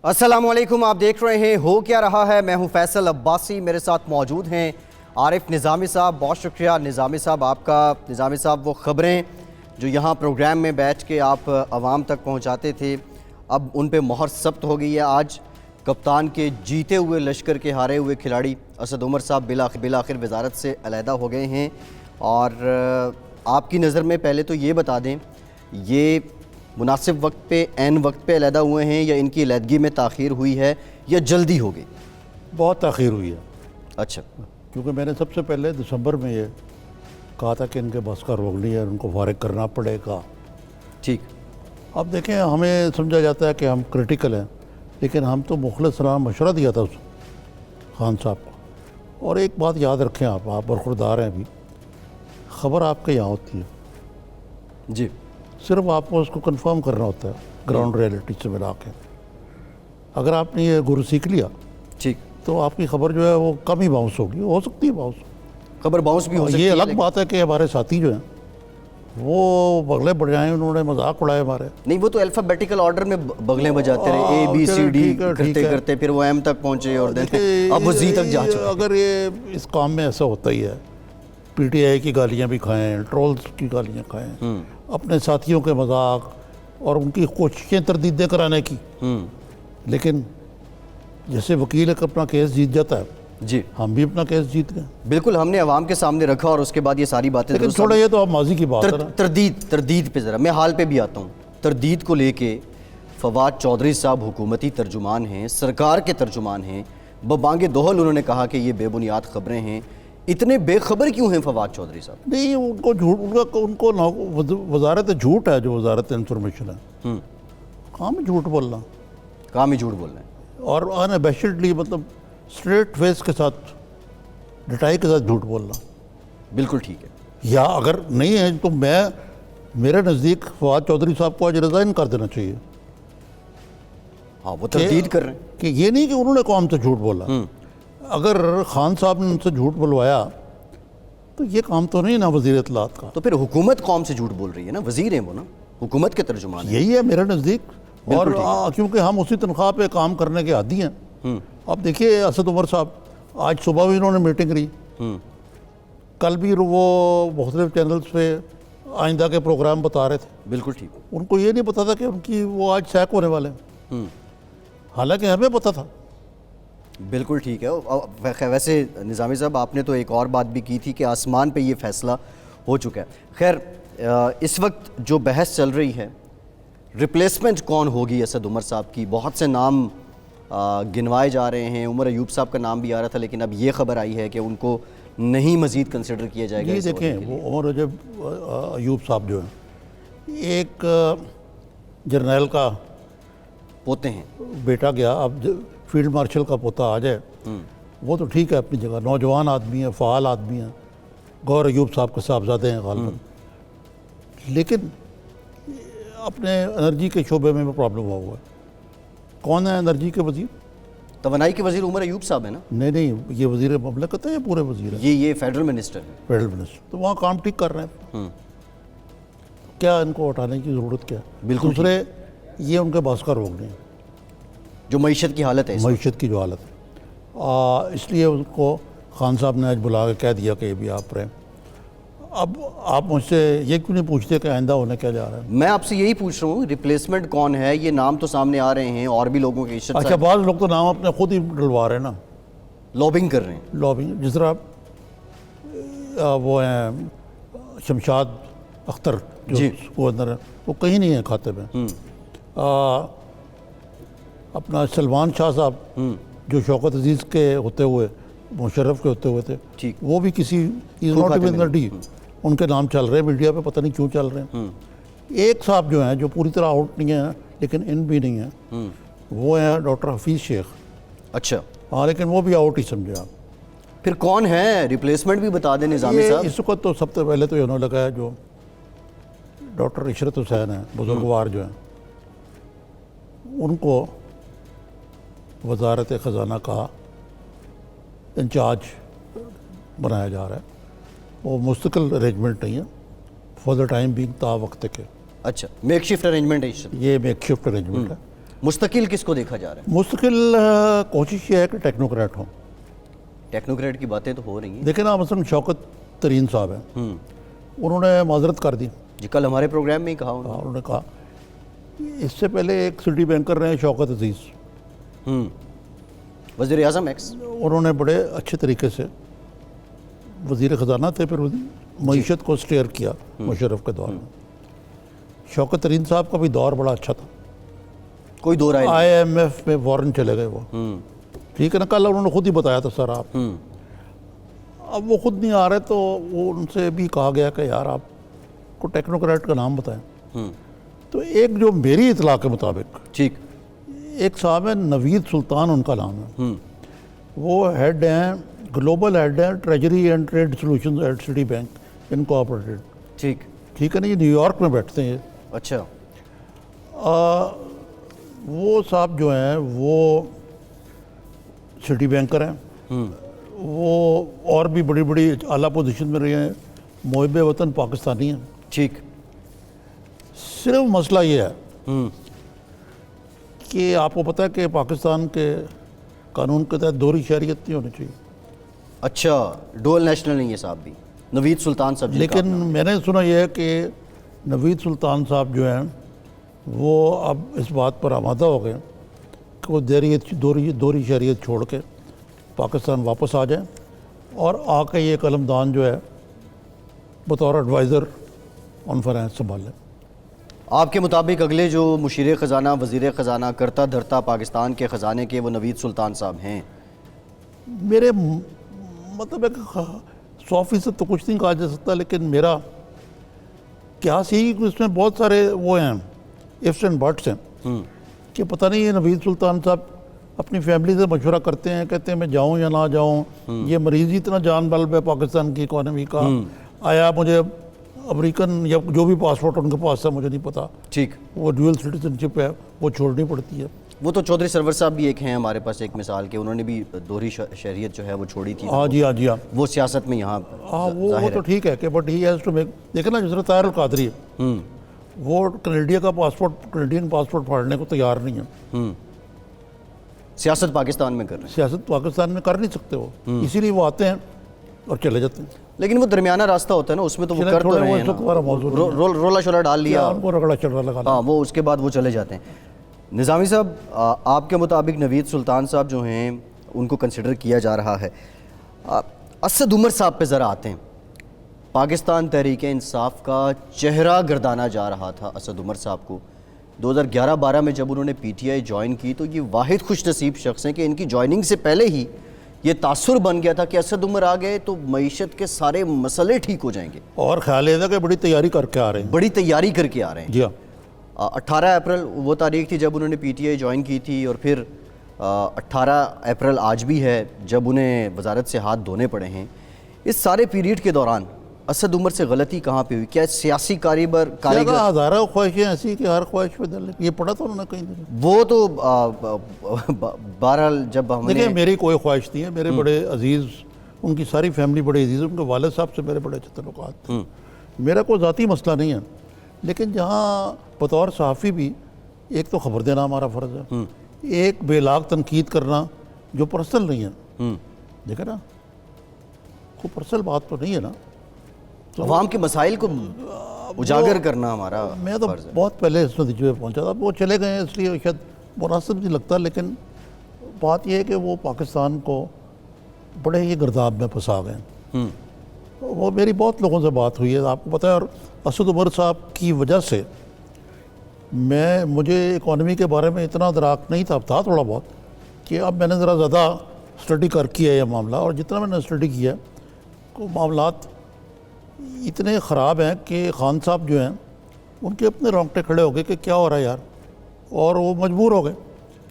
السلام علیکم، آپ دیکھ رہے ہیں ہو کیا رہا ہے۔ میں ہوں فیصل عباسی، میرے ساتھ موجود ہیں عارف نظامی صاحب۔ بہت شکریہ نظامی صاحب آپ کا۔ نظامی صاحب، وہ خبریں جو یہاں پروگرام میں بیٹھ کے آپ عوام تک پہنچاتے تھے، اب ان پہ مہر ثبت ہو گئی ہے۔ آج کپتان کے جیتے ہوئے لشکر کے ہارے ہوئے کھلاڑی اسد عمر صاحب بالآخر وزارت سے علیحدہ ہو گئے ہیں، اور آپ کی نظر میں پہلے تو یہ بتا دیں، یہ مناسب وقت پہ عین وقت پہ علیحدہ ہوئے ہیں یا ان کی علیحدگی میں تاخیر ہوئی ہے یا جلدی ہو گئی؟ بہت تاخیر ہوئی ہے۔ اچھا، کیونکہ میں نے سب سے پہلے دسمبر میں یہ کہا تھا کہ ان کے بس کا روک نہیں ہے، ان کو فارغ کرنا پڑے گا۔ ٹھیک۔ اب دیکھیں، ہمیں سمجھا جاتا ہے کہ ہم کرٹیکل ہیں، لیکن ہم تو مخلص سلام مشورہ دیا تھا اس خان صاحب کو۔ اور ایک بات یاد رکھیں، آپ برخوردار ہیں ابھی، خبر آپ کے یہاں ہوتی ہے، جی، صرف آپ کو اس کو کنفرم کرنا ہوتا ہے گراؤنڈ ریئلٹی سے ملا کے۔ اگر آپ نے یہ گر سیکھ لیا ٹھیک، تو آپ کی خبر جو ہے وہ کم ہی باؤنس ہوگی، ہو سکتی ہے باؤنس۔ خبر باؤنس بھی ہو سکتی ہے۔ یہ الگ بات ہے کہ ہمارے ساتھی جو ہیں وہ بغلے بجائیں، انہوں نے مذاق اڑائے ہمارے۔ نہیں، وہ تو الفابیٹیکل آرڈر میں بغلیں بجاتے رہے، اے بی سی ڈی کرتے کرتے پھر وہ ایم تک پہنچے اور اب وہ زی تک جا چکے۔ اگر یہ اس کام میں ایسا ہوتا ہی ہے، پی ٹی آئی کی گالیاں بھی کھائیں، ٹرولز کی گالیاں کھائیں، اپنے ساتھیوں کے مذاق اور ان کی کوششیں تردیدیں کرانے کی، لیکن جیسے وکیل ایک اپنا کیس جیت جاتا ہے، جی ہم بھی اپنا کیس جیت گئے۔ بالکل، ہم نے عوام کے سامنے رکھا اور اس کے بعد یہ ساری باتیں لیکن تھوڑا یہ تو اب ماضی کی بات ہے نا۔ تردید پہ ذرا میں حال پہ بھی آتا ہوں۔ تردید کو لے کے فواد چودھری صاحب حکومتی ترجمان ہیں، سرکار کے ترجمان ہیں، ببانگ دوہل انہوں نے کہا کہ یہ بے بنیاد خبریں ہیں۔ اتنے بے خبر کیوں ہیں فواد چودھری صاحب؟ نہیں، ان کو جھوٹ، ان کو وزارت جھوٹ ہے، جو وزارت انفارمیشن ہے، کام ہے جھوٹ بولنا، کام ہی جھوٹ بول رہے ہیں، اور انبیشڈلی، مطلب اسٹریٹ فیس کے ساتھ، ڈٹائی کے ساتھ جھوٹ بولنا۔ بالکل ٹھیک ہے۔ یا اگر نہیں ہے تو میرے نزدیک فواد چودھری صاحب کو آج ریزائن کر دینا چاہیے۔ ہاں، وہ تردید کر رہے ہیں کہ یہ نہیں کہ انہوں نے قوم سے جھوٹ بولا۔ اگر خان صاحب نے ان سے جھوٹ بلوایا تو یہ کام تو نہیں نا وزیر اطلاعات کا۔ تو پھر حکومت قوم سے جھوٹ بول رہی ہے نا، وزیر ہیں وہ نا، حکومت کے ترجمان ہیں۔ یہی ہے میرے نزدیک، اور کیونکہ ہم اسی تنخواہ پہ کام کرنے کے عادی ہیں۔ اب دیکھیے اسد عمر صاحب، آج صبح بھی انہوں نے میٹنگ لی، کل بھی وہ مختلف چینلز پہ آئندہ کے پروگرام بتا رہے تھے۔ بالکل ٹھیک۔ ان کو یہ نہیں پتا تھا کہ ان کی وہ آج سیک ہونے والے ہیں، حالانکہ ہمیں پتا تھا۔ بالکل ٹھیک ہے۔ ویسے نظامی صاحب، آپ نے تو ایک اور بات بھی کی تھی کہ آسمان پہ یہ فیصلہ ہو چکا ہے۔ خیر، اس وقت جو بحث چل رہی ہے، ریپلیسمنٹ کون ہوگی اسد عمر صاحب کی؟ بہت سے نام گنوائے جا رہے ہیں، عمر ایوب صاحب کا نام بھی آ رہا تھا، لیکن اب یہ خبر آئی ہے کہ ان کو نہیں مزید کنسیڈر کیا جائے گا۔ یہ دیکھیں، وہ عمر ایوب صاحب جو ہیں، ایک جرنیل کا پوتے ہیں، بیٹا گیا، اب فیلڈ مارشل کا پوتا آ جائے، وہ تو ٹھیک ہے اپنی جگہ، نوجوان آدمی ہیں، فعال آدمی ہیں، گور ایوب صاحب کے صاحبزادے ہیں غالباً، لیکن اپنے انرجی کے شعبے میں پرابلم ہوا ہے۔ کون ہے انرجی کے وزیر؟ توانائی کے وزیر عمر ایوب صاحب ہیں نا؟ نہیں، یہ وزیر مملکت ہے یا پورے وزیر ہیں؟ یہ فیڈرل منسٹر ہیں۔ فیڈرل منسٹر، تو وہاں کام ٹھیک کر رہے ہیں، کیا ان کو ہٹانے کی ضرورت کیا ہے؟ بالکل۔ دوسرے، یہ ان کے باس کا روک نہیں ہے، جو معیشت کی حالت ہے، معیشت کی جو حالت ہے، اس لیے ان کو خان صاحب نے آج بلا کے کہہ دیا کہ یہ بھی آپ رہیں۔ اب آپ مجھ سے یہ کیوں نہیں پوچھتے کہ آئندہ ہونے کیا جا رہا ہے؟ میں آپ سے یہی پوچھ رہا ہوں، ریپلیسمنٹ کون ہے؟ یہ نام تو سامنے آ رہے ہیں، اور بھی لوگوں کی اچھا، بعض لوگ تو نام اپنے خود ہی ڈلوا رہے ہیں نا، لابنگ کر رہے ہیں۔ لابنگ، جس طرح وہ ہیں شمشاد اختر جو گورنر ہے، وہ کہیں نہیں ہے کھاتے میں۔ اپنا سلمان شاہ صاحب جو شوکت عزیز کے ہوتے ہوئے، مشرف کے ہوتے ہوئے تھے، وہ بھی کسی ان کے نام چل رہے ہیں میڈیا پہ، پتہ نہیں کیوں چل رہے ہیں۔ ایک صاحب جو ہیں جو پوری طرح آؤٹ نہیں ہیں لیکن ان بھی نہیں ہیں، وہ ہیں ڈاکٹر حفیظ شیخ۔ اچھا، ہاں، لیکن وہ بھی آؤٹ ہی سمجھے آپ۔ پھر کون ہے؟ ریپلیسمنٹ بھی بتا دیں نظامی صاحب۔ اس وقت تو سب سے پہلے تو انہوں نے لگا ہے جو ڈاکٹر عشرت حسین ہیں، بزرگوار جو ہیں، ان کو وزارت خزانہ کا انچارج بنایا جا رہا ہے۔ وہ مستقل ارینجمنٹ نہیں ہے، فار دا ٹائم بینگ، تا وقت کے۔ اچھا، میک شفٹ ارینجمنٹ ہے؟ یہ میک شفٹ ارینجمنٹ ہے، مستقل کس کو دیکھا جا رہا ہے؟ مستقل کوشش یہ ہے کہ ٹیکنوکریٹ ہوں. ٹیکنوکریٹ کی باتیں تو ہو رہی ہیں. دیکھیں نا مثلا شوکت ترین صاحب ہیں, انہوں نے معذرت کر دی. جی کل ہمارے پروگرام میں ہی کہا انہوں نے کہا. اس سے پہلے ایک سٹی بینکر رہے شوکت عزیز, وزیر اعظم ایکس, انہوں نے بڑے اچھے طریقے سے وزیر خزانہ تھے, پھر معیشت کو سٹیئر کیا مشرف کے دور میں. شوکت ترین صاحب کا بھی دور بڑا اچھا تھا, کوئی دو رائے نہیں. آئی ایم ایف میں فورن چلے گئے وہ, ٹھیک ہے نا, کل انہوں نے خود ہی بتایا تھا سر آپ. اب وہ خود نہیں آ رہے تو وہ ان سے بھی کہا گیا کہ یار آپ کو ٹیکنوکریٹ کا نام بتائیں. تو ایک جو میری اطلاع کے مطابق ٹھیک ایک صاحب ہے نوید سلطان, ان کا نام ہے, وہ ہیڈ ہیں, گلوبل ہیڈ ہیں treasury and trade solutions at Citibank incorporated. ٹھیک ٹھیک ہے نا, یہ نیو یارک میں بیٹھتے ہیں. اچھا. وہ صاحب جو ہیں وہ سٹی بینکر ہیں, وہ اور بھی بڑی بڑی اعلیٰ پوزیشن میں رہے ہیں, محب وطن پاکستانی ہیں. ٹھیک. صرف مسئلہ یہ ہے کہ آپ کو پتہ ہے کہ پاکستان کے قانون کے تحت دوہری شہریت نہیں ہونی چاہیے. اچھا, ڈول نیشنل نہیں ہے صاحب بھی, نوید سلطان صاحب. لیکن میں نے سنا یہ ہے کہ نوید سلطان صاحب جو ہیں وہ اب اس بات پر آمادہ ہو گئے کہ وہ دوہری شہریت چھوڑ کے پاکستان واپس آ جائیں اور آ کے یہ قلمدان جو ہے بطور ایڈوائزر آن فائنانس سنبھال لیں. آپ کے مطابق اگلے جو مشیر خزانہ, وزیر خزانہ, کرتا دھرتا پاکستان کے خزانے کے, وہ نوید سلطان صاحب ہیں؟ میرے مطلب ہے کہ 100% تو کچھ نہیں کہا جا سکتا, لیکن میرا قیاس یہی کہ اس میں بہت سارے وہ ہیں ifs اینڈ بٹس ہیں کہ پتہ نہیں یہ نوید سلطان صاحب اپنی فیملی سے مشورہ کرتے ہیں, کہتے ہیں میں جاؤں یا نہ جاؤں, یہ مریض ہی اتنا جان بلب ہے پاکستان کی اکانومی کا, آیا مجھے امریکن یا جو بھی پاسپورٹ ان کے پاس ہے مجھے نہیں پتا. ٹھیک. وہ ڈیول سٹیزنشپ ہے وہ چھوڑنی پڑتی ہے. وہ تو چودھری سرور صاحب بھی ایک ہیں ہمارے پاس ایک مثال کے, انہوں نے بھی دوہری شہریت جو ہے وہ چھوڑی تھی. ہاں جی, ہاں جی, ہاں, وہ سیاست میں یہاں وہ تو ٹھیک ہے کہ but he has to make. دیکھیں نا جس طرح طاہر القادری ہے, وہ کینیڈین پاسپورٹ پھاڑنے کو تیار نہیں ہے. سیاست پاکستان میں کر رہے ہیں. سیاست پاکستان میں کر نہیں سکتے وہ, اسی لیے وہ آتے ہیں اور چلے جاتے ہیں. لیکن وہ درمیانہ راستہ ہوتا ہے نا, اس میں تو وہ کر تو رہے ہیں, رولا شولا ڈال لیا, ان کو رگڑا چڑھا لگا, ہاں, وہ اس کے بعد وہ چلے جاتے ہیں. نظامی صاحب, آپ کے مطابق نوید سلطان صاحب جو ہیں ان کو کنسیڈر کیا جا رہا ہے. اسد عمر صاحب پہ ذرا آتے ہیں. پاکستان تحریک انصاف کا چہرہ گردانا جا رہا تھا اسد عمر صاحب کو. 2011-12 میں جب انہوں نے پی ٹی آئی جوائن کی تو یہ واحد خوش نصیب شخص ہیں کہ ان کی جوائننگ سے پہلے ہی یہ تاثر بن گیا تھا کہ اسد عمر آ گئے تو معیشت کے سارے مسئلے ٹھیک ہو جائیں گے. اور خیال یہ تھا کہ بڑی تیاری کر کے آ رہے ہیں. بڑی تیاری کر کے آ رہے ہیں. جی ہاں. 18 اپریل وہ تاریخ تھی جب انہوں نے پی ٹی آئی جوائن کی تھی, اور پھر 18 اپریل آج بھی ہے جب انہیں وزارت سے ہاتھ دھونے پڑے ہیں. اس سارے پیریڈ کے دوران اسد عمر سے غلطی کہاں پہ ہوئی؟ کیا سیاسی کاریگر ہزاروں خواہشیں ایسی کہ ہر خواہش پہ دل, یہ پڑھا تھا انہوں نے کہیں نہیں. وہ تو بہرحال جب ہم دیکھیں میری کوئی خواہش نہیں ہے, میرے بڑے عزیز, ان کی ساری فیملی بڑے عزیز, ان کے والد صاحب سے میرے بڑے اچھے تعلقات تھے, میرا کوئی ذاتی مسئلہ نہیں ہے. لیکن جہاں بطور صحافی بھی ایک تو خبر دینا ہمارا فرض ہے, ایک بے لاگ تنقید کرنا جو پرسنل نہیں ہے. دیکھیں نا, کوئی پرسنل بات تو نہیں ہے نا, عوام کے مسائل کو اجاگر کرنا ہمارا فرض ہے. میں تو بہت پہلے اس نتیجے میں پہنچا تھا, وہ چلے گئے اس لیے شاید مناسب نہیں لگتا, لیکن بات یہ ہے کہ وہ پاکستان کو بڑے ہی گرداب میں پھنسا گئے. وہ میری بہت لوگوں سے بات ہوئی ہے, آپ کو پتہ ہے, اور اسد عمر صاحب کی وجہ سے مجھے اکانومی کے بارے میں اتنا ادراک نہیں تھا تھوڑا بہت, کہ اب میں نے ذرا زیادہ اسٹڈی کر کیا ہے یہ معاملہ, اور جتنا میں نے اسٹڈی کیا وہ معاملات اتنے خراب ہیں کہ خان صاحب جو ہیں ان کے اپنے رونگٹے کھڑے ہو گئے کہ کیا ہو رہا ہے یار, اور وہ مجبور ہو گئے.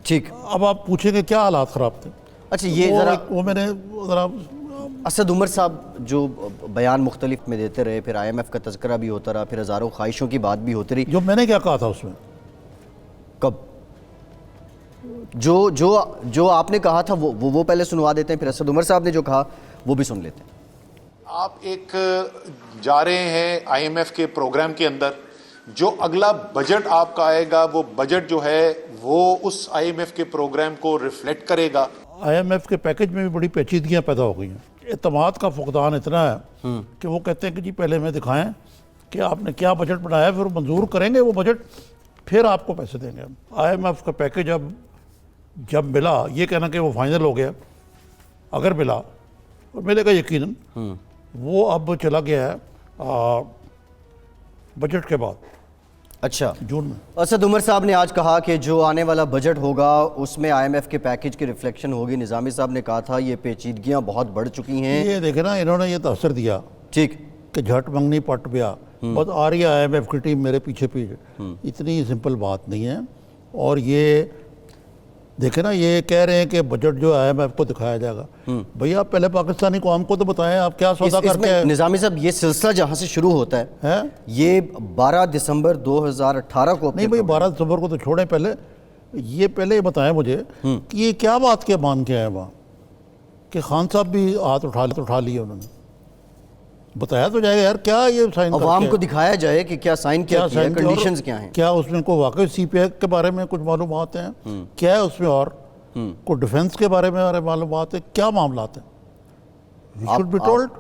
ٹھیک. اب آپ پوچھیں کہ کیا حالات خراب تھے. اچھا, یہ ذرا وہ میں نے ذرا اسد عمر صاحب جو بیان مختلف میں دیتے رہے, پھر آئی ایم ایف کا تذکرہ بھی ہوتا رہا, پھر ہزاروں خواہشوں کی بات بھی ہوتی رہی. جو میں نے کیا کہا تھا اس میں, کب جو آپ نے کہا تھا وہ پہلے سنوا دیتے ہیں, پھر اسد عمر صاحب نے جو کہا وہ بھی سن لیتے ہیں. آپ ایک جا رہے ہیں آئی ایم ایف کے پروگرام کے اندر, جو اگلا بجٹ آپ کا آئے گا وہ بجٹ جو ہے وہ اس آئی ایم ایف کے پروگرام کو ریفلیکٹ کرے گا؟ آئی ایم ایف کے پیکج میں بھی بڑی پیچیدگیاں پیدا ہو گئی ہیں. اعتماد کا فقدان اتنا ہے کہ وہ کہتے ہیں کہ جی پہلے ہمیں دکھائیں کہ آپ نے کیا بجٹ بنایا ہے, پھر منظور کریں گے وہ بجٹ, پھر آپ کو پیسے دیں گے. آئی ایم ایف کا پیکج اب جب ملا, یہ کہنا کہ وہ فائنل ہو گیا, اگر ملا اور ملے گا یقیناً, وہ اب چلا گیا ہے بجٹ کے بعد. اچھا, جون میں. اسد عمر صاحب نے آج کہا کہ جو آنے والا بجٹ ہوگا اس میں آئی ایم ایف کے پیکج کی ریفلیکشن ہوگی. نظامی صاحب نے کہا تھا یہ پیچیدگیاں بہت بڑھ چکی ہیں. یہ دیکھیں نا, انہوں نے یہ تاثر دیا ٹھیک کہ جھٹ منگنی پٹ پیا, بس آ رہی ہے آئی ایم ایف کی ٹیم میرے پیچھے پیچھے. اتنی سمپل بات نہیں ہے. اور یہ دیکھیں نا, یہ کہہ رہے ہیں کہ بجٹ جو آئی ایم ایف کو دکھایا جائے گا. بھیا آپ پہلے پاکستانی قوم کو تو بتائیں آپ کیا سودا کر کے. نظامی صاحب یہ سلسلہ جہاں سے شروع ہوتا ہے یہ 12 دسمبر 2018 کو. نہیں بھائی 12 دسمبر کو تو چھوڑیں, پہلے یہ بتائیں مجھے کہ یہ کیا بات کے مان کے آئے وہاں کہ خان صاحب بھی ہاتھ اٹھا لیے انہوں نے. بتایا تو جائے گا یار, کیا یہ سائن عوام کو دکھایا جائے کہ کیا سائن کیا ہے, کنڈیشنز کیا ہیں, کیا اس میں کوئی واقعی سی پی ایف کے بارے میں کچھ معلومات ہیں, کیا ہے اس میں, اور کوئی ڈیفنس کے بارے میں معلومات ہے, کیا معاملات ہیں. should be told.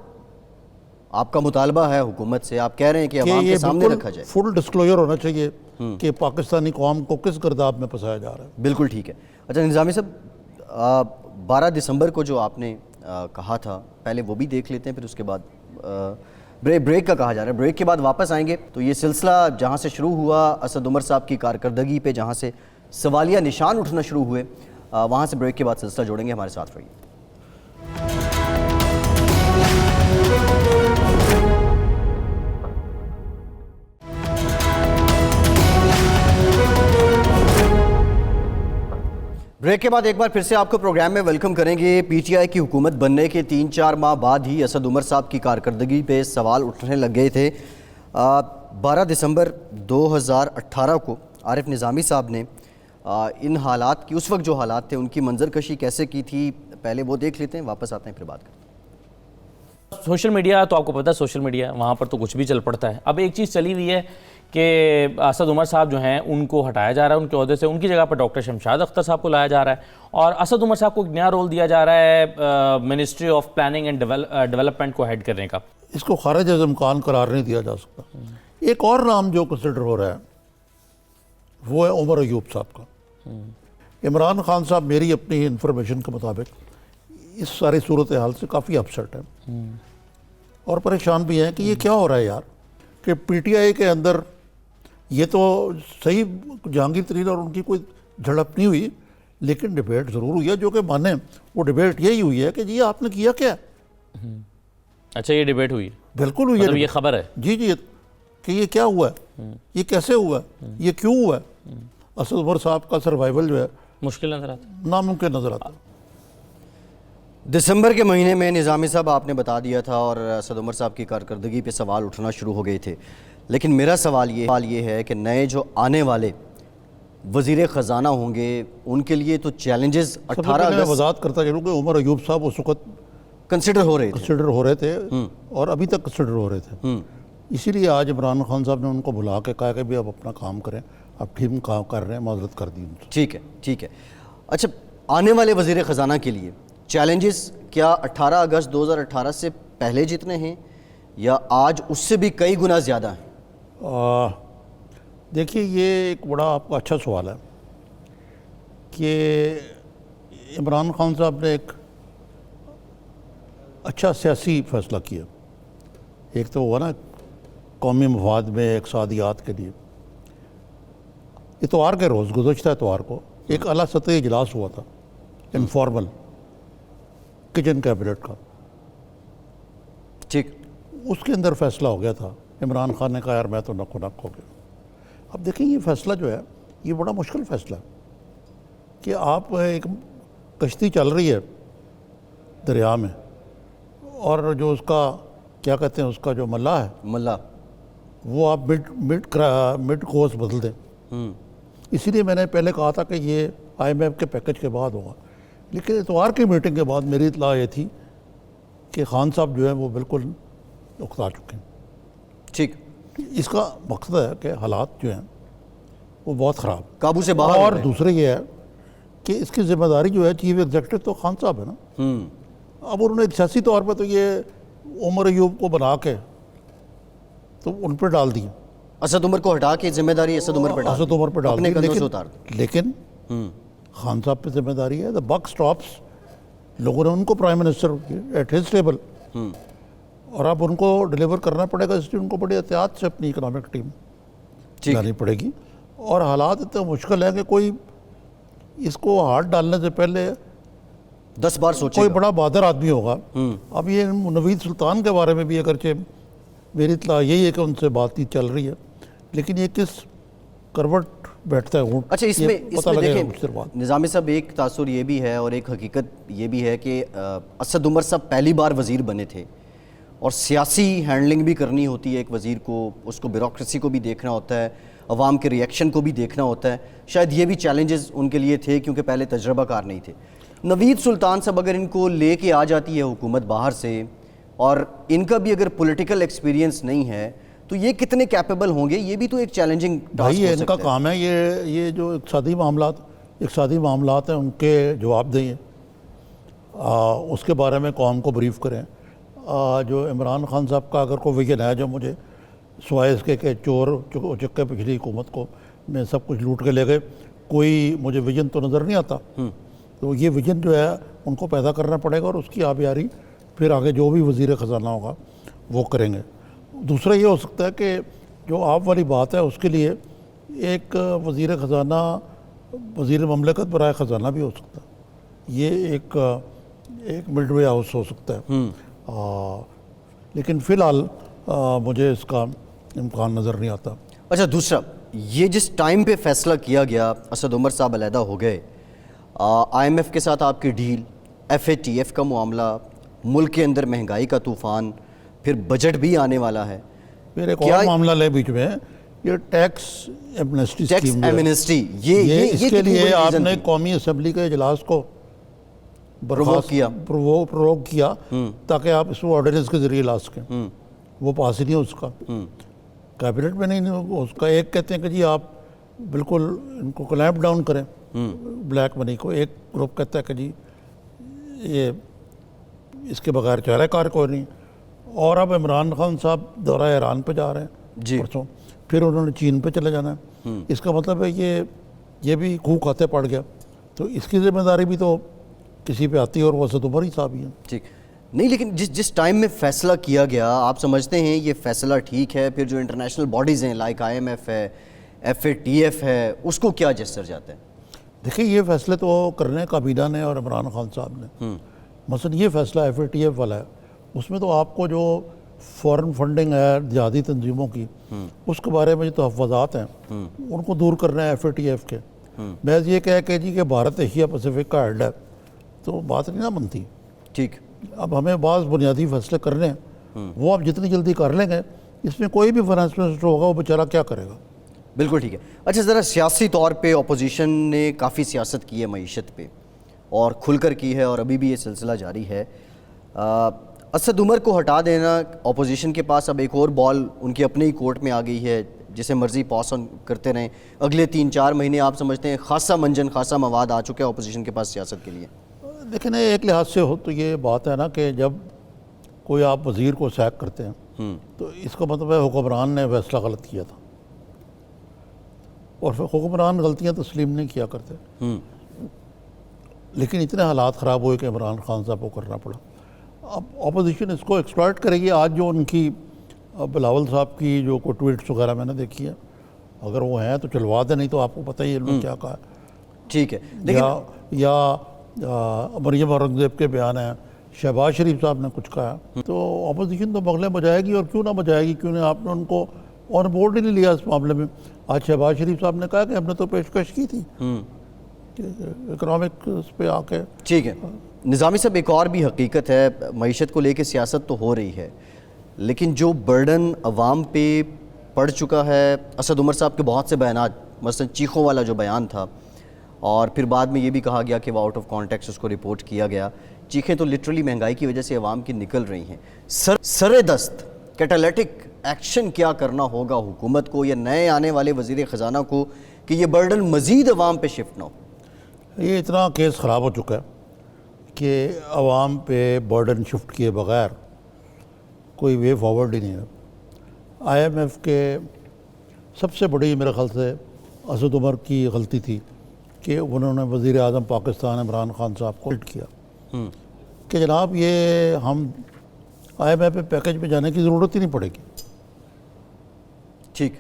آپ کا مطالبہ ہے حکومت سے, آپ کہہ رہے ہیں کہ عوام کے سامنے رکھا جائے. فل ڈسکلوجر ہونا چاہیے کہ پاکستانی قوم کو کس گرداب میں پھنسایا جا رہا ہے. بالکل ٹھیک ہے. اچھا نظامی صاحب, 12 دسمبر کو جو آپ نے کہا تھا, پہلے وہ بھی دیکھ لیتے ہیں, پھر اس کے بعد بریک کا کہا جا رہا ہے, بریک کے بعد واپس آئیں گے. تو یہ سلسلہ جہاں سے شروع ہوا اسد عمر صاحب کی کارکردگی پہ جہاں سے سوالیہ نشان اٹھنا شروع ہوئے, وہاں سے بریک کے بعد سلسلہ جوڑیں گے. ہمارے ساتھ رہیے. بریک کے بعد ایک بار پھر سے آپ کو پروگرام میں ویلکم کریں گے. پی ٹی آئی کی حکومت بننے کے 3-4 ماہ بعد ہی اسد عمر صاحب کی کارکردگی پہ سوال اٹھنے لگ گئے تھے. 12 دسمبر 2018 کو عارف نظامی صاحب نے ان حالات کی, اس وقت جو حالات تھے ان کی منظر کشی کیسے کی تھی, پہلے وہ دیکھ لیتے ہیں, واپس آتے ہیں پھر بات کرتے ہیں. سوشل میڈیا تو آپ کو پتہ ہے, سوشل میڈیا وہاں پر تو کچھ بھی چل پڑتا ہے. اب ایک چیز چلی ہوئی ہے کہ اسد عمر صاحب جو ہیں ان کو ہٹایا جا رہا ہے ان کے عہدے سے, ان کی جگہ پر ڈاکٹر شمشاد اختر صاحب کو لایا جا رہا ہے, اور اسد عمر صاحب کو ایک نیا رول دیا جا رہا ہے ministry of planning and development کو ہیڈ کرنے کا. اس کو خارج از امکان قرار نہیں دیا جا سکتا. ایک اور نام جو کنسیڈر ہو رہا ہے وہ ہے عمر ایوب صاحب کا. عمران خان صاحب میری اپنی انفارمیشن کے مطابق اس ساری صورتحال سے کافی اپسٹ ہیں اور پریشان بھی ہیں کہ یہ کیا ہو رہا ہے یار, کہ پی ٹی آئی کے اندر یہ تو صحیح جہانگیر ترین اور ان کی کوئی جھڑپ نہیں ہوئی, لیکن ڈیبیٹ ضرور ہوئی ہے. جو کہ مانیں وہ ڈیبیٹ یہی ہوئی ہے کہ جی آپ نے کیا کیا. اچھا یہ ڈیبیٹ ہوئی, بالکل ہوئی ہے, مطلب یہ خبر ہے جی جی کہ یہ کیا ہوا ہے, یہ کیسے ہوا ہے, یہ کیوں ہوا ہے. اسد عمر صاحب کا سروائیول جو ہے مشکل نظر آتا, ناممکن نظر آتا. دسمبر کے مہینے میں نظامی صاحب آپ نے بتا دیا تھا اور اسد عمر صاحب کی کارکردگی پہ سوال اٹھنا شروع ہو گئے تھے, لیکن میرا سوال یہ ہے کہ نئے جو آنے والے وزیر خزانہ ہوں گے ان کے لیے تو چیلنجز 18 اگست وضاحت کرتا چلوں کہ عمر ایوب صاحب اس وقت کنسیڈر ہو رہے تھے اور ابھی تک کنسیڈر ہو رہے تھے. اسی لیے آج عمران خان صاحب نے ان کو بلا کے کہا کہ بھی آپ اپنا کام کریں, آپ ٹھیک کام کر رہے ہیں, معذرت کر دی. ٹھیک ہے. اچھا آنے والے وزیر خزانہ کے لیے چیلنجز کیا 18 اگست 2018 سے پہلے جتنے ہیں یا آج اس سے بھی کئی گنا زیادہ ہیں؟ دیکھیے یہ ایک بڑا آپ کا اچھا سوال ہے کہ عمران خان صاحب نے ایک اچھا سیاسی فیصلہ کیا. ایک تو ہوا نا قومی مفاد میں اقتصادیات کے لیے, اتوار کے روز گزشتہ اتوار کو ایک اعلیٰ سطحی اجلاس ہوا تھا انفارمل کچن کیبنٹ کا. ٹھیک, اس کے اندر فیصلہ ہو گیا تھا. عمران خان نے کہا یار میں تو نک و نک ہو گیا. اب دیکھیں یہ فیصلہ جو ہے یہ بڑا مشکل فیصلہ ہے کہ آپ ایک کشتی چل رہی ہے دریا میں اور جو اس کا کیا کہتے ہیں اس کا جو ملا ہے وہ آپ مڈ کورس بدل دیں. اسی لیے میں نے پہلے کہا تھا کہ یہ آئی ایم ایف کے پیکج کے بعد ہوگا, لیکن اتوار کی میٹنگ کے بعد میری اطلاع یہ تھی کہ خان صاحب جو ہیں وہ بالکل اکتا چکے ہیں. ٹھیک, اس کا مقصد ہے کہ حالات جو ہیں وہ بہت خراب قابو سے باہر اور دوسرے یہ ہے کہ اس کی ذمہ داری جو ہے چیف ایگزیکٹو تو خان صاحب ہے نا. اب انہوں نے سیاسی طور پہ تو یہ عمر ایوب کو بنا کے تو ان پہ ڈال دی, اسد عمر کو ہٹا کے ذمہ داری اسد عمر پہ ڈال اسد عمر پہ ڈال اپنے دی, کندھوں سے اتار دی. لیکن خان صاحب پہ ذمہ داری ہے, دا بک سٹاپس. لوگوں نے ان کو prime minister at his table, اور اب ان کو ڈیلیور کرنا پڑے گا, اس لیے ان کو بڑی احتیاط سے اپنی اکنامک ٹیم لانی پڑے گی. اور حالات اتنے مشکل ہیں کہ کوئی اس کو ہاتھ ڈالنے سے پہلے 10 بار سوچے کوئی بڑا بہادر آدمی ہوگا. اب یہ نوید سلطان کے بارے میں بھی اگرچہ میری اطلاع یہی ہے کہ ان سے بات چیت چل رہی ہے, لیکن یہ کس کروٹ بیٹھتا ہے اونٹ, اچھا اس میں دیکھیں نظامی صاحب ایک تاثر یہ بھی ہے اور ایک حقیقت یہ بھی ہے کہ اسد عمر صاحب پہلی بار وزیر بنے تھے اور سیاسی ہینڈلنگ بھی کرنی ہوتی ہے ایک وزیر کو, اس کو بیوروکریسی کو بھی دیکھنا ہوتا ہے, عوام کے ریئیکشن کو بھی دیکھنا ہوتا ہے. شاید یہ بھی چیلنجز ان کے لیے تھے کیونکہ پہلے تجربہ کار نہیں تھے. نوید سلطان صاحب اگر ان کو لے کے آ جاتی ہے حکومت باہر سے اور ان کا بھی اگر پولیٹیکل ایکسپیرینس نہیں ہے تو یہ کتنے کیپیبل ہوں گے, یہ بھی تو ایک چیلنجنگ بھائی ہے. ان کا کام ہے یہ جو اقتصادی معاملات ہیں ان کے جواب دیں, اس کے بارے میں قوم کو بریف کریں. جو عمران خان صاحب کا اگر کوئی ویژن ہے جو مجھے سوائے اس کے کہ چور چکے پچھلی حکومت کو میں سب کچھ لوٹ کے لے گئے, کوئی مجھے ویژن تو نظر نہیں آتا. تو یہ ویژن جو ہے ان کو پیدا کرنا پڑے گا اور اس کی آبیاری پھر آگے جو بھی وزیر خزانہ ہوگا وہ کریں گے. دوسرا یہ ہو سکتا ہے کہ جو آپ والی بات ہے اس کے لیے ایک وزیر خزانہ وزیر مملکت برائے خزانہ بھی ہو سکتا ہے, یہ ایک مڈ وے ہاؤس ہو سکتا ہے. لیکن فی الحال مجھے اس کا امکان نظر نہیں آتا. اچھا دوسرا یہ جس ٹائم پہ فیصلہ کیا گیا, اسد عمر صاحب علیحدہ ہو گئے, آئی ایم ایف کے ساتھ آپ کی deal, F A T F کا معاملہ, ملک کے اندر مہنگائی کا طوفان, پھر بجٹ بھی آنے والا ہے. پھر ایک اور معاملہ لے بیچ میں, یہ ٹیکس ایمنسٹی, یہ اس کے لیے آپ نے قومی اسمبلی کے اجلاس کو پرووک کیا تاکہ آپ اس کو آرڈیننس کے ذریعے لا سکیں. وہ پاس ہی نہیں اس کا, کیبنٹ میں نہیں اس کا. ایک کہتے ہیں کہ جی آپ بالکل ان کو کلیمپ ڈاؤن کریں بلیک منی کو, ایک گروپ کہتا ہے کہ جی یہ اس کے بغیر چارہ کار کوئی نہیں. اور اب عمران خان صاحب دورہ ایران پہ جا رہے ہیں پرسوں, پھر انہوں نے چین پہ چلے جانا ہے. اس کا مطلب ہے یہ بھی خو کھاتے پڑ گیا, تو اس کی ذمہ داری بھی تو کسی پہ آتی ہے اور وہ اسد عمر ہی صاحب ہی ہیں. ٹھیک نہیں, لیکن جس ٹائم میں فیصلہ کیا گیا آپ سمجھتے ہیں یہ فیصلہ ٹھیک ہے؟ پھر جو انٹرنیشنل باڈیز ہیں لائک آئی ایم ایف ہے, ایف اے ٹی ایف ہے, اس کو کیا جسر جاتا ہے؟ دیکھیں یہ فیصلے تو کرنے کابینہ نے اور عمران خان صاحب نے. مثلا یہ فیصلہ ایف اے ٹی ایف والا ہے, اس میں تو آپ کو جو فورن فنڈنگ ہے جہادی تنظیموں کی, اس کے بارے میں جو تحفظات ہیں ان کو دور کرنا ہے ایف اے ٹی ایف کے. میں یہ کہہ کہ جی کہ بھارت ایشیا پیسیفک کا ہیڈ ہے تو بات نہیں نہ بنتی. ٹھیک, اب ہمیں بعض بنیادی فیصلے کرنے ہیں, وہ آپ جتنی جلدی کر لیں گے, اس میں کوئی بھی فائنانس منسٹر ہوگا وہ بیچارہ کیا کرے گا. بالکل ٹھیک ہے. اچھا ذرا سیاسی طور پہ اپوزیشن نے کافی سیاست کی ہے معیشت پہ اور کھل کر کی ہے, اور ابھی بھی یہ سلسلہ جاری ہے. اسد عمر کو ہٹا دینا اپوزیشن کے پاس اب ایک اور بال ان کی اپنے ہی کورٹ میں آ گئی ہے, جسے مرضی پاس آن کرتے رہیں. اگلے 3-4 مہینے آپ سمجھتے ہیں خاصا منجن خاصا مواد آ چکا ہے اپوزیشن کے پاس سیاست کے لیے؟ لیکن ایک لحاظ سے ہو تو یہ بات ہے نا کہ جب کوئی آپ وزیر کو سیک کرتے ہیں تو اس کا مطلب ہے حکمران نے فیصلہ غلط کیا تھا, اور حکمران غلطیاں تسلیم نہیں کیا کرتے. لیکن اتنے حالات خراب ہوئے کہ عمران خان صاحب کو کرنا پڑا. اب اپوزیشن اس کو ایکسپلائٹ کرے گی. آج جو ان کی بلاول صاحب کی جو کوئی ٹویٹس وغیرہ میں نے دیکھی ہے, اگر وہ ہیں تو چلوا دیں, نہیں تو آپ کو پتہ ہی ہے انہوں نے کیا کہا ہے. ٹھیک ہے, یا مریم اورنگزیب کے بیان ہیں, شہباز شریف صاحب نے کچھ کہا. تو اپوزیشن تو بغلیں بجائے گی, اور کیوں نہ بجائے گی, کیوں نے آپ نے ان کو آن بورڈ ہی نہیں لیا اس معاملے میں. آج شہباز شریف صاحب نے کہا کہ ہم نے تو پیشکش کی تھی اکنامک پہ آ کے. ٹھیک ہے نظامی صاحب, ایک اور بھی حقیقت ہے, معیشت کو لے کے سیاست تو ہو رہی ہے, لیکن جو برڈن عوام پہ پڑ چکا ہے, اسد عمر صاحب کے بہت سے بیانات, مثلا چیخوں والا جو بیان تھا, اور پھر بعد میں یہ بھی کہا گیا کہ وہ آؤٹ آف کانٹیکسٹ اس کو رپورٹ کیا گیا. چیخیں تو لٹرلی مہنگائی کی وجہ سے عوام کی نکل رہی ہیں. سر دست کیٹالیٹک ایکشن کیا کرنا ہوگا حکومت کو یا نئے آنے والے وزیر خزانہ کو کہ یہ برڈن مزید عوام پہ شفٹ نہ ہو؟ یہ اتنا کیس خراب ہو چکا ہے کہ عوام پہ برڈن شفٹ کیے بغیر کوئی وے فارورڈ ہی نہیں ہے. آئی ایم ایف کے سب سے بڑی میرے خیال سے اسد عمر کی غلطی تھی کہ انہوں نے وزیر اعظم پاکستان عمران خان صاحب کو کیا کہ جناب یہ ہم آئی ایم ایف پہ پیکج پہ جانے کی ضرورت ہی نہیں پڑے گی, ٹھیک,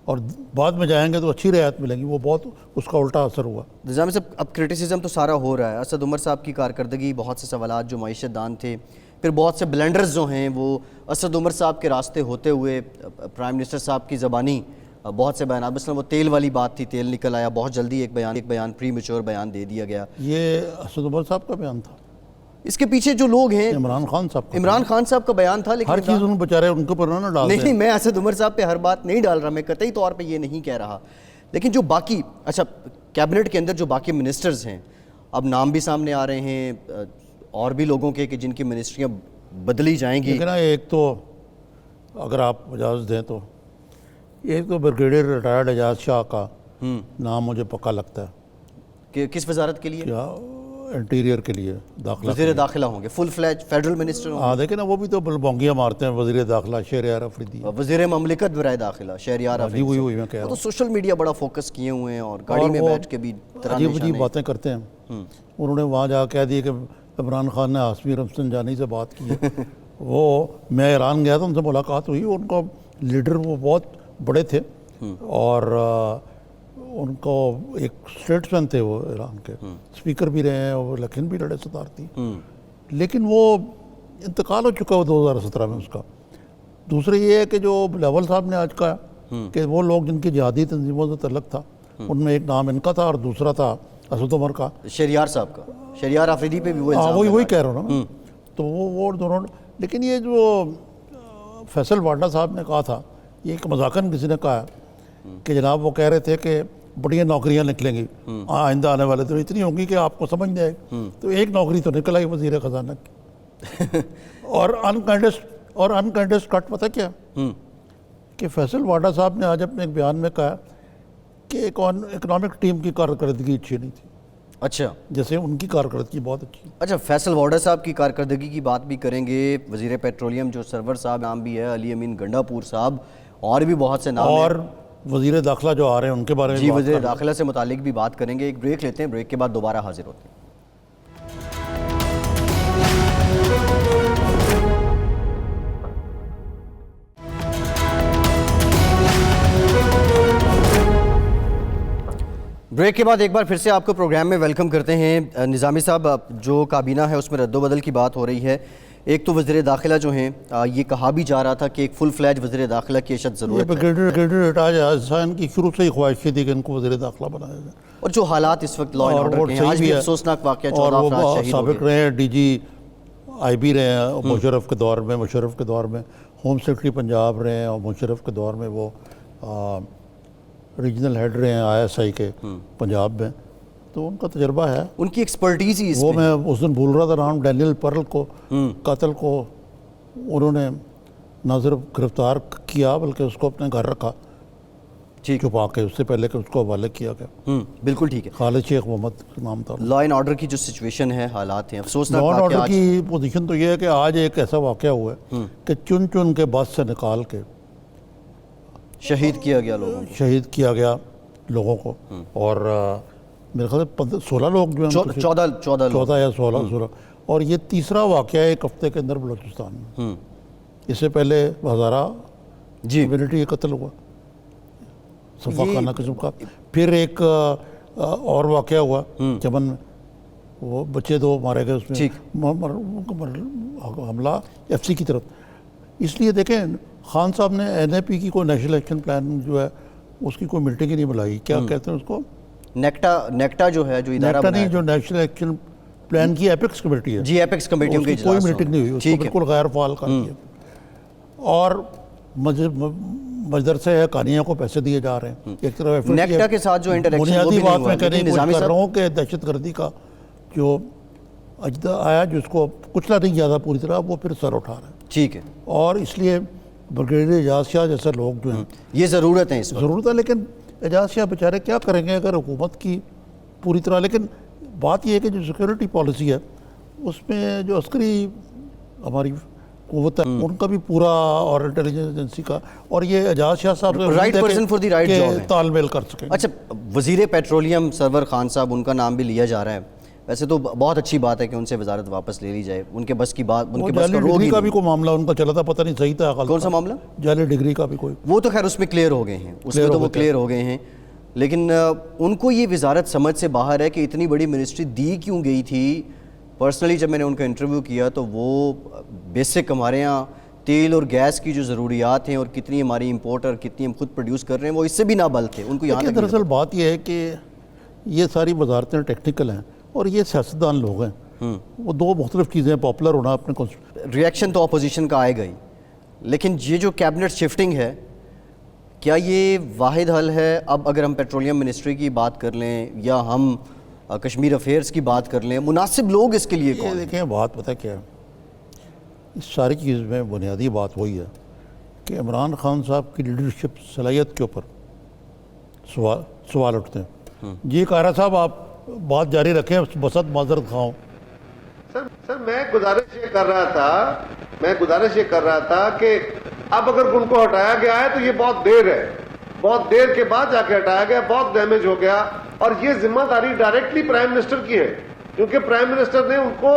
اور بعد میں جائیں گے تو اچھی رعایت ملیں گی. وہ بہت اس کا الٹا اثر ہوا. نظامی صاحب اب کرٹیسزم تو سارا ہو رہا ہے. اسد عمر صاحب کی کارکردگی, بہت سے سوالات جو معیشت دان تھے, پھر بہت سے بلنڈرز جو ہیں وہ اسد عمر صاحب کے راستے ہوتے ہوئے پرائم منسٹر صاحب کی زبانی بہت سے بیانات, مثلا وہ تیل والی بات تھی, تیل نکل آیا, بہت جلدی ایک بیان پری میچور بیان دے دیا گیا. یہ اسد عمر صاحب کا بیان تھا. اس کے پیچھے جو لوگ ہیں, عمران خان صاحب عمران خان صاحب کا بیان تھا, لیکن ہر چیز ان بچارے ان کے اوپر نہ ڈال دیں. نہیں, میں اسد عمر صاحب پہ ہر بات نہیں ڈال رہا, میں قطعی طور پہ یہ نہیں کہہ رہا, لیکن جو باقی, اچھا کیبنٹ کے اندر جو باقی منسٹرز ہیں, اب نام بھی سامنے آ رہے ہیں اور بھی لوگوں کے کہ جن کی منسٹریاں بدلی جائیں گی. لیکن ایک تو اگر آپ اجازت دیں تو ایک تو بریگیڈیئر ریٹائرڈ اعجاز شاہ کا نام مجھے پکا لگتا ہے کہ کس وزارت کے لیے, کیا انٹیریئر کے لیے, داخلہ. وزیر داخلہ ہوں گے, فل فلیج فیڈرل منسٹر ہوں ہاں دیکھیں نا, وہ بھی تو بونگیاں مارتے ہیں. وزیر داخلہ شہریار افریدی, گے, وزیر مملکت برائے داخلہ شہریار افریدی. وہی میں کہہ رہا تو ہوں. سوشل میڈیا بڑا فوکس کیے ہوئے ہیں اور گاڑی میں بیٹھ کے بھی عجیب باتیں کرتے ہیں. انہوں نے وہاں جا کہہ دیے کہ عمران خان نے ہاشمی رفسنجانی سے بات کی ہے. وہ میں ایران گیا تھا, ان سے ملاقات ہوئی, ان کا لیڈر وہ بہت بڑے تھے اور ان کو ایک اسٹیٹسمین تھے وہ ایران کے, اسپیکر بھی رہے ہیں اور الیکشن بھی لڑے صدارتی, لیکن وہ انتقال ہو چکا ہو 2017 میں اس کا. دوسرے یہ ہے کہ جو بلاول صاحب نے آج کہا کہ وہ لوگ جن کی جہادی تنظیموں سے تعلق تھا, ان میں ایک نام ان کا تھا اور دوسرا تھا اسد عمر کا, شہریار صاحب کا, شہریار افریدی پہ بھی وہ ہاں وہی کہہ رہا ہوں نا. تو وہ دونوں, لیکن یہ جو فیصل وانڈا صاحب نے کہا تھا, یہ ایک مذاکراً کسی نے کہا کہ جناب وہ کہہ رہے تھے کہ بڑی نوکریاں نکلیں گی آئندہ آنے والے تو اتنی ہوں گی کہ آپ کو سمجھ جائے. تو ایک نوکری تو نکل آئی وزیر خزانہ کی. اور انکنڈسڈ کٹ پتہ کیا کہ فیصل وانڈا صاحب نے آج اپنے ایک بیان میں کہا کہ اکنامک ٹیم کی کارکردگی اچھی نہیں تھی. اچھا, جیسے ان کی کارکردگی بہت اچھی. اچھا, فیصل وارڈر صاحب کی کارکردگی کی بات بھی کریں گے. وزیر پیٹرولیم جو سرور صاحب نام بھی ہے, علی امین گنڈا پور صاحب, اور بھی بہت سے نام ہیں, اور وزیر داخلہ جو آ رہے ہیں ان کے بارے میں جی وزیر داخلہ سے متعلق بھی بات کریں گے. ایک بریک لیتے ہیں, بریک کے بعد دوبارہ حاضر ہوتے ہیں. بریک کے بعد ایک بار پھر سے آپ کو پروگرام میں ویلکم کرتے ہیں. نظامی صاحب, جو کابینہ ہے اس میں رد و بدل کی بات ہو رہی ہے. ایک تو وزیر داخلہ جو ہیں, یہ کہا بھی جا رہا تھا کہ ایک فل فلیج وزیر داخلہ کی اشد ضرورت ہے. بریگیڈیئر کی شروع سے ہی خواہش تھی کہ ان کو وزیر داخلہ بنایا جائے. اور جو حالات اس وقت لا اینڈ آرڈر کے ہیں, آج بھی افسوسناک واقعہ, 14 افراد شہید ہو گئے. سابق رہے ہیں ڈی جی آئی بی رہے ہیں مشرف کے دور میں, ہوم سیکرٹری پنجاب رہے ہیں, اور مشرف کے دور میں وہ ریجنل ہیڈ رہے ہیں آئی ایس آئی کے پنجاب میں. تو ان کا تجربہ ہے, ان کی ایکسپرٹیز ہی. وہ میں اس دن بول رہا تھا, نام ڈینیل پرل کو قاتل کو انہوں نے نہ صرف گرفتار کیا بلکہ اس کو اپنے گھر رکھا چھپا کے, اس سے پہلے کہ اس کو حوالے کیا گیا. بالکل ٹھیک ہے. خالد شیخ محمد نام تھا. لا اینڈ آرڈر کی جو سچویشن ہے, حالات ہیں افسوسناک. لا اینڈ آرڈر کی پوزیشن تو یہ ہے کہ آج ایک ایسا واقعہ ہوا ہے کہ چن کے بس سے نکال کے شہید کیا گیا لوگوں کو. اور میرے خیال سے 16 لوگ جو ہیں, 14 یا 16, اور یہ تیسرا واقعہ ہے ایک ہفتے کے اندر بلوچستان میں. اس سے پہلے ہزارہ کمیونٹی کا قتل ہوا, صفا خانہ قسم کا. پھر ایک اور واقعہ ہوا چمن میں, وہ بچے 2 مارے گئے اس میں, حملہ ایف سی کی طرف. اس لیے دیکھیں, خان صاحب نے این اے پی کی کوئی نیشنل ایکشن پلان جو ہے اس کی کوئی میٹنگ ہی نہیں بلائی. کیا کہتے ہیں اس کو, نیکٹا جو ہے, جو ادارہ نہیں, جو نیشنل ایکشن پلان کی ایپکس کمیٹی ہے, جی ایپکس کمیٹی, ان کی کوئی میٹنگ نہیں ہوئی, اس کو بالکل غیر فعال کر دیا. اور مدرسے قانیہ کو پیسے دیے جا رہے ہیں. ایک طرف نیکٹا کے ساتھ جو انٹریکشن, بنیادی بات میں کہنے کر رہا ہوں کہ دہشت گردی کا جو اجدا آیا جس کو کچلا نہیں جاتا پوری طرح, وہ پھر سر اٹھا رہا ہے. ٹھیک ہے. اور اس لیے بریگیڈیئر اعجاز شاہ جیسے لوگ جو ہیں یہ ضرورت ہے اس وقت. ضرورت ہے، لیکن اعجاز شاہ بیچارے کیا کریں گے اگر حکومت کی پوری طرح. لیکن بات یہ ہے کہ جو سیکورٹی پالیسی ہے اس میں جو عسکری ہماری قوت ہے ان کا بھی پورا، اور انٹیلیجنس ایجنسی کا، اور یہ اعجاز شاہ صاحب Right person for the right job ہے. تال میل کر سکیں. اچھا، وزیر پیٹرولیم سرور خان صاحب، ان کا نام بھی لیا جا رہا ہے. ویسے تو بہت اچھی بات ہے کہ ان سے وزارت واپس لے لی جائے. ان کے بس کی بات، ان کے بس جعلی کا روگ ڈگری ہی کا نہیں. بھی کوئی معاملہ ان کا چلا تھا، پتہ نہیں صحیح تھا غلط. کون سا معاملہ؟ جعلی ڈگری کا بھی کوئی. وہ تو خیر اس میں کلیئر ہو گئے ہیں، اس میں تو وہ کلیئر ہو گئے ہیں. لیکن ان کو یہ وزارت سمجھ سے باہر ہے کہ اتنی بڑی منسٹری دی کیوں گئی تھی. پرسنلی جب میں نے ان کا انٹرویو کیا تو وہ بیسک ہمارے یہاں تیل اور گیس کی جو ضروریات ہیں اور کتنی ہماری امپورٹ اور کتنی ہم خود پروڈیوس کر رہے ہیں، وہ اس سے بھی نابل تھے. ان کو یہاں تک دراصل بات یہ ہے کہ یہ ساری وزارتیں ٹیکنیکل ہیں اور یہ سیاستدان لوگ ہیں. وہ دو مختلف چیزیں، پاپولر ہونا اپنے کو. ریئیکشن تو اپوزیشن کا آئے گا ہی، لیکن یہ جو کیبنٹ شفٹنگ ہے، کیا یہ واحد حل ہے؟ اب اگر ہم پیٹرولیم منسٹری کی بات کر لیں یا ہم کشمیر افیئرز کی بات کر لیں، مناسب لوگ اس کے لیے کون ہیں؟ دیکھیں بات پتہ کیا ہے، اس ساری چیز میں بنیادی بات وہی ہے کہ عمران خان صاحب کی لیڈرشپ صلاحیت کے اوپر سوال اٹھتے ہیں. جی قاہرہ صاحب، آپ بات جاری رکھیں، بسط معذرت خواہوں. سر میں گزارش یہ کر رہا تھا کہ اب اگر ان کو ہٹایا گیا ہے تو یہ بہت دیر ہے، بہت دیر کے بعد جا کے ہٹایا گیا، بہت ڈیمیج ہو گیا. اور یہ ذمہ داری ڈائریکٹلی پرائم منسٹر کی ہے، کیونکہ پرائم منسٹر نے ان کو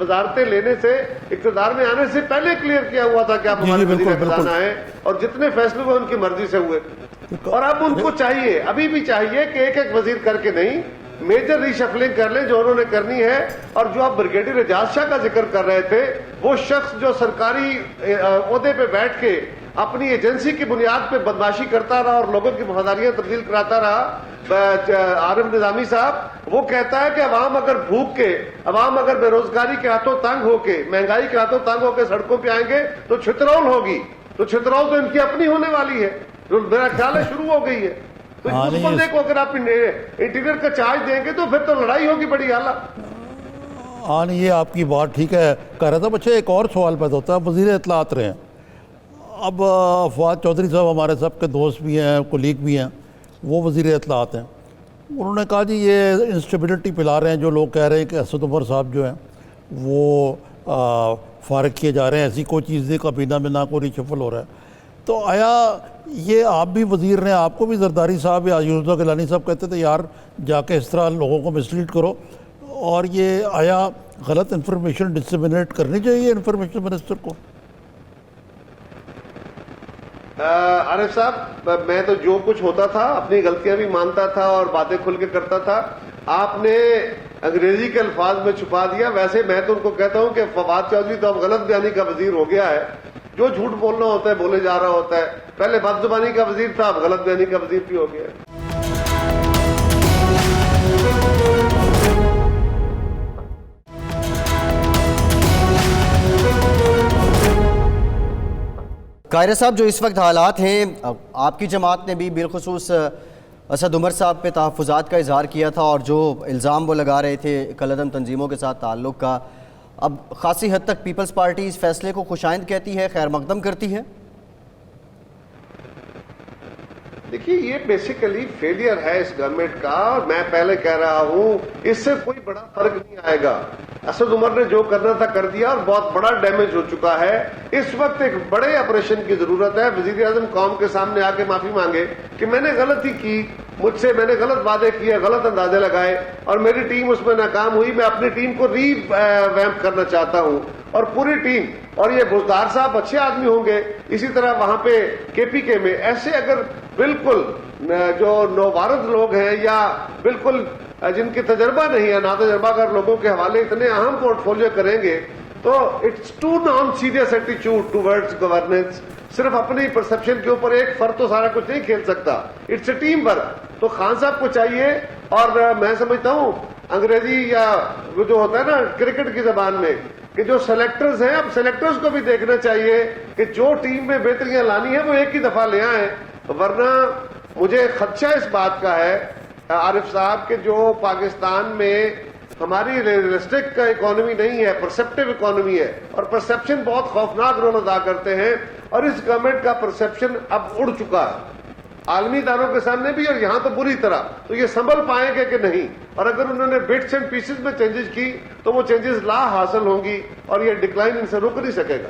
وزارتیں لینے سے، اقتدار میں آنے سے پہلے کلیئر کیا ہوا تھا کہ آپ ہمارے وزیر خزانہ ہیں، اور جتنے فیصلے وہ ان کی مرضی سے ہوئے. اور اب ان کو چاہیے، ابھی بھی چاہیے کہ ایک ایک وزیر کر کے نہیں، میجر ریشفلنگ کر لیں جو انہوں نے کرنی ہے. اور جو آپ بریگیڈیئر اعجاز شاہ کا ذکر کر رہے تھے، وہ شخص جو سرکاری عہدے پہ بیٹھ کے اپنی ایجنسی کی بنیاد پہ بدماشی کرتا رہا اور لوگوں کی وفاداریاں تبدیل کراتا رہا، عارف نظامی صاحب، وہ کہتا ہے کہ عوام اگر بھوک کے، عوام اگر بے روزگاری کے ہاتھوں تنگ ہو کے، مہنگائی کے ہاتھوں تنگ ہو کے سڑکوں پہ آئیں گے تو چھترول ہوگی. تو چھترول تو ان کی اپنی ہونے والی ہے، جو میرا خیال ہے شروع ہو گئی ہے. تو اس بندے کو اگر آپ انٹیریئر کا چارج دیں گے تو پھر تو لڑائی ہوگی بڑی اعلیٰ. ہاں نہیں، یہ آپ کی بات ٹھیک ہے. کہہ رہا تھا بچے ایک اور سوال پیدا ہوتا ہے، وزیر اطلاعات رہے ہیں. اب فواد چودھری صاحب ہمارے سب کے دوست بھی ہیں، کولیگ بھی ہیں، وہ وزیر اطلاعات ہیں. انہوں نے کہا جی یہ انسٹیبلٹی پلا رہے ہیں جو لوگ کہہ رہے ہیں کہ اسد عمر صاحب جو ہیں وہ فارغ کیے جا رہے ہیں، ایسی کوئی چیز نہیں، کابینہ میں نہ کوئی ریشفل ہو رہا ہے. تو آیا یہ آپ بھی وزیر ہیں، آپ کو بھی زرداری صاحب یا یوسف گیلانی صاحب کہتے تھے یار جا کے اس طرح لوگوں کو مسلیڈ کرو، اور یہ آیا غلط انفارمیشن ڈسیمنیٹ کرنی چاہیے انفارمیشن منسٹر کو؟ عارف صاحب، میں تو جو کچھ ہوتا تھا اپنی غلطیاں بھی مانتا تھا اور باتیں کھل کے کرتا تھا. آپ نے انگریزی کے الفاظ میں چھپا دیا. ویسے میں تو ان کو کہتا ہوں کہ فواد چودھری تو اب غلط بیانی کا وزیر ہو گیا ہے. جو جھوٹ بولنا ہوتا ہے بولے جا رہا ہوتا ہے. پہلے بد زبانی کا وزیر تھا، اب غلط بیانی کا وزیر بھی ہو گیا ہے. قاہرہ صاحب، جو اس وقت حالات ہیں، آپ کی جماعت نے بھی بالخصوص اسد عمر صاحب پہ تحفظات کا اظہار کیا تھا اور جو الزام وہ لگا رہے تھے کالعدم تنظیموں کے ساتھ تعلق کا، اب خاصی حد تک پیپلز پارٹی اس فیصلے کو خوشائند کہتی ہے، خیر مقدم کرتی ہے. دیکھیے یہ بیسیکلی فیلئر ہے اس گورنمنٹ کا، اور میں پہلے کہہ رہا ہوں اس سے کوئی بڑا فرق نہیں آئے گا. اسد عمر نے جو کرنا تھا کر دیا اور بہت بڑا ڈیمیج ہو چکا ہے. اس وقت ایک بڑے آپریشن کی ضرورت ہے. وزیر اعظم قوم کے سامنے آ کے معافی مانگے کہ میں نے غلطی کی، مجھ سے میں نے غلط وعدے کیے، غلط اندازے لگائے اور میری ٹیم اس میں ناکام ہوئی. میں اپنی ٹیم کو ری ویمپ کرنا چاہتا ہوں اور پوری ٹیم، اور یہ بزدار صاحب اچھے آدمی ہوں گے. اسی طرح وہاں پہ کے پی کے میں ایسے اگر بالکل جو نووارد لوگ ہیں یا بالکل جن کی تجربہ نہیں ہے، نا تجربہ کار لوگوں کے حوالے اتنے اہم پورٹ فولیو کریں گے تو اٹس ٹو نان سیریس ایٹیچیوڈ ٹوورڈز گورننس. صرف اپنی پرسپشن کے اوپر ایک فرد تو سارا کچھ نہیں کھیل سکتا. It's a team work. تو خان صاحب کو چاہیے، اور میں سمجھتا ہوں انگریزی یا وہ جو ہوتا ہے نا کرکٹ کی زبان میں کہ جو سلیکٹرز ہیں، اب سلیکٹرز کو بھی دیکھنا چاہیے کہ جو ٹیم میں بہتریاں لانی ہیں وہ ایک ہی دفعہ لے آئیں. ورنہ مجھے خدشہ اس بات کا ہے عارف صاحب کہ جو پاکستان میں ہماری ریئلسٹک اکانومی نہیں ہے، پرسپٹیو اکانومی ہے، اور پرسپشن بہت خوفناک رول ادا کرتے ہیں، اور اس گورنمنٹ کا پرسپشن اب اڑ چکا ہے عالمی اداروں کے سامنے بھی، اور یہاں تو بری طرح. تو یہ سنبھل پائیں گے کہ نہیں؟ اور اگر انہوں نے بٹس اینڈ پیسز میں چینجز کی تو وہ چینجز لا حاصل ہوں گی اور یہ ڈکلائن ان سے رک نہیں سکے گا.